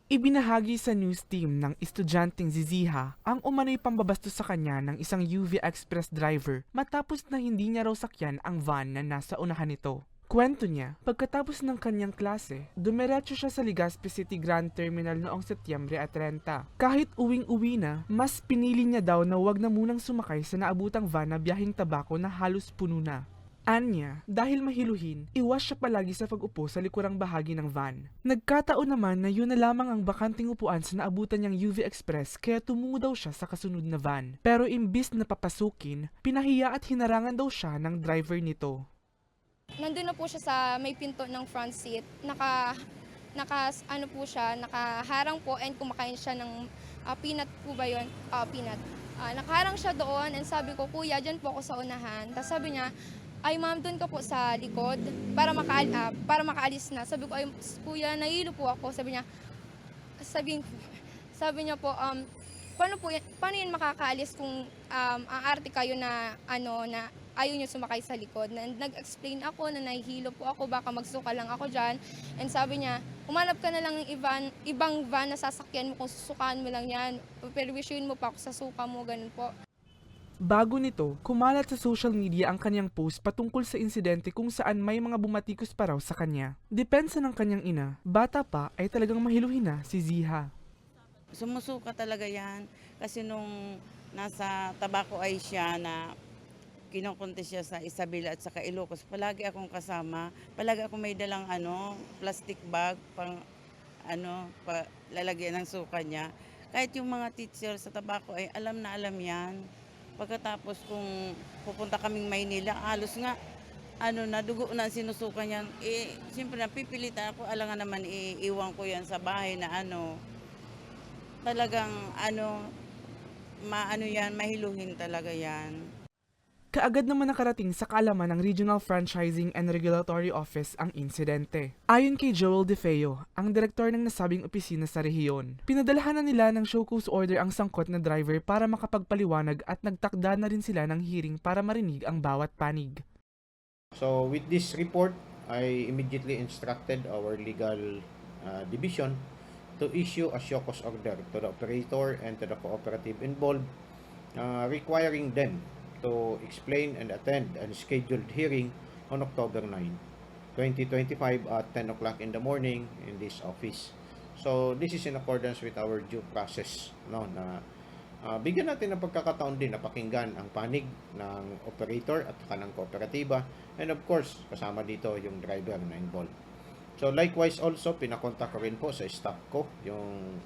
Ibinahagi sa news team ng estudyanteng si Ziha ang umano'y pambabastos sa kanya ng isang UV Express driver matapos na hindi niya raw sakyan ang van na nasa unahan nito. Kwento niya, pagkatapos ng kanyang klase, dumiretso siya sa Legazpi City Grand Terminal noong Setyembre 30. Kahit uwing-uwi na, mas pinili niya daw na wag na munang sumakay sa naabutang van na biyaheng tabako na halos puno na. Anya, dahil mahiluhin, iwas siya palagi sa pag-upo sa likurang bahagi ng van. Nagkataon naman na yun na lamang ang bakanting upuan sa naabutan niyang UV Express kaya tumungo daw siya sa kasunod na van. Pero imbis na papasukin, pinahiya at hinarangan daw siya ng driver nito. Nandun na po siya sa may pinto ng front seat. Ano po siya, nakaharang po and kumakain siya ng peanut po ba yun? Peanut. Nakaharang siya doon and sabi ko, kuya, dyan po ako sa unahan. Tapos sabi niya, ay ma'am, doon ka po sa likod para makaalis na. Sabi ko, ay kuya, nahilo po ako. Sabi niya po, paano yun makakaalis kung aarte kayo na ayaw niyo sumakay sa likod. Nag-explain ako na nahihilo po ako, baka magsuka lang ako dyan. And sabi niya, umanap ka na lang ng ibang van na sasakyan mo kung susukaan mo lang yan. Perwisyon mo pa ako sa suka mo, ganun po. Bago nito, kumalat sa social media ang kanyang post patungkol sa insidente kung saan may mga bumatikos pa raw sa kanya. Depensa ng kanyang ina, bata pa ay talagang mahiluhin na si Ziha. Sumusuka talaga yan kasi nung nasa Tabaco ay siya na kinukunti siya sa Isabela at saka Ilocos, palagi akong kasama, palagi akong may dalang plastic bag pang lalagyan ng suka niya. Kahit yung mga teacher sa Tabaco ay alam na alam yan. Pagkatapos kung pupunta kaming Maynila, halos nga nadugo na sinusuka niyan. Siyempre napipilitan ako, alangan naman iiwan ko yan sa bahay na talagang mahiluhin talaga yan. Kaagad naman nakarating sa kaalaman ng Regional Franchising and Regulatory Office ang insidente. Ayon kay Joel DeFeo, ang direktor ng nasabing opisina sa rehiyon, pinadalahan na nila ng show cause order ang sangkot na driver para makapagpaliwanag at nagtakda na rin sila ng hearing para marinig ang bawat panig. So with this report, I immediately instructed our legal division to issue a show cause order to the operator and to the cooperative involved, requiring them to explain and attend a scheduled hearing on October 9, 2025 at 10 o'clock in the morning in this office. So this is in accordance with our due process, na bigyan natin ng pagkakataon din na pakinggan ang panig ng operator at ng kooperatiba, and of course kasama dito yung driver na involved. So likewise also, pinakontak ko rin po sa staff ko yung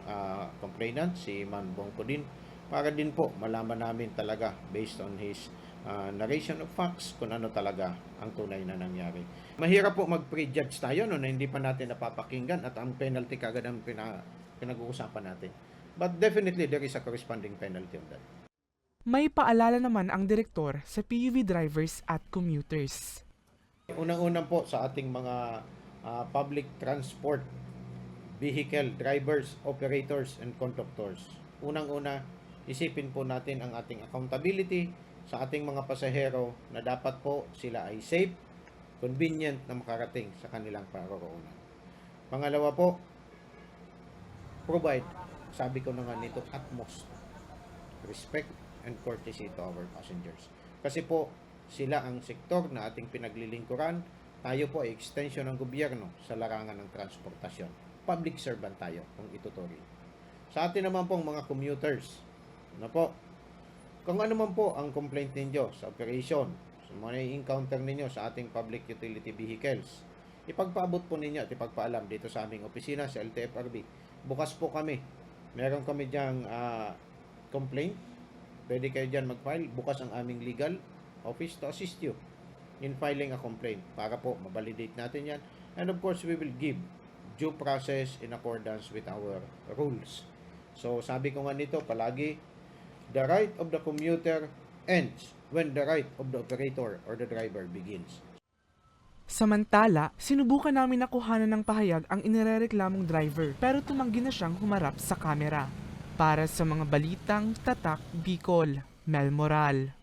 complainant, si Man Bongko din, para din po malaman namin talaga based on his narration of facts kung ano talaga ang tunay na nangyari. Mahirap po mag-prejudge tayo na hindi pa natin napapakinggan at ang penalty kagad ang pinag-uusapan natin. But definitely there is a corresponding penalty on that. May paalala naman ang direktor sa PUV drivers at commuters. Unang-unang po sa ating mga public transport vehicle drivers, operators, and conductors. Unang-una, isipin po natin ang ating accountability sa ating mga pasahero na dapat po sila ay safe, convenient na makarating sa kanilang paroroonan. Pangalawa po, provide, sabi ko na nga nito, utmost respect and courtesy to our passengers. Kasi po, sila ang sektor na ating pinaglilingkuran. Tayo po ay extension ng gobyerno sa larangan ng transportasyon. Public servant tayo kung ituturing. Sa atin naman pong mga commuters, kung ano man po ang complaint ninyo sa operation, sa mga encounter ninyo sa ating public utility vehicles, ipagpaabot po ninyo at ipagpaalam dito sa aming opisina sa LTFRB. Bukas po kami. Meron kami diyang complaint. Pwede kayo dyan mag-file. Bukas ang aming legal office to assist you in filing a complaint para po mabalidate natin yan. And of course, we will give due process in accordance with our rules. So, sabi ko nga nito palagi, the right of the commuter ends when the right of the operator or the driver begins. Samantala, sinubukan namin nakuhanan ng pahayag ang inirereklamong driver pero tumanggi na siyang humarap sa kamera. Para sa mga balitang Tatak Bicol, Mel Moral.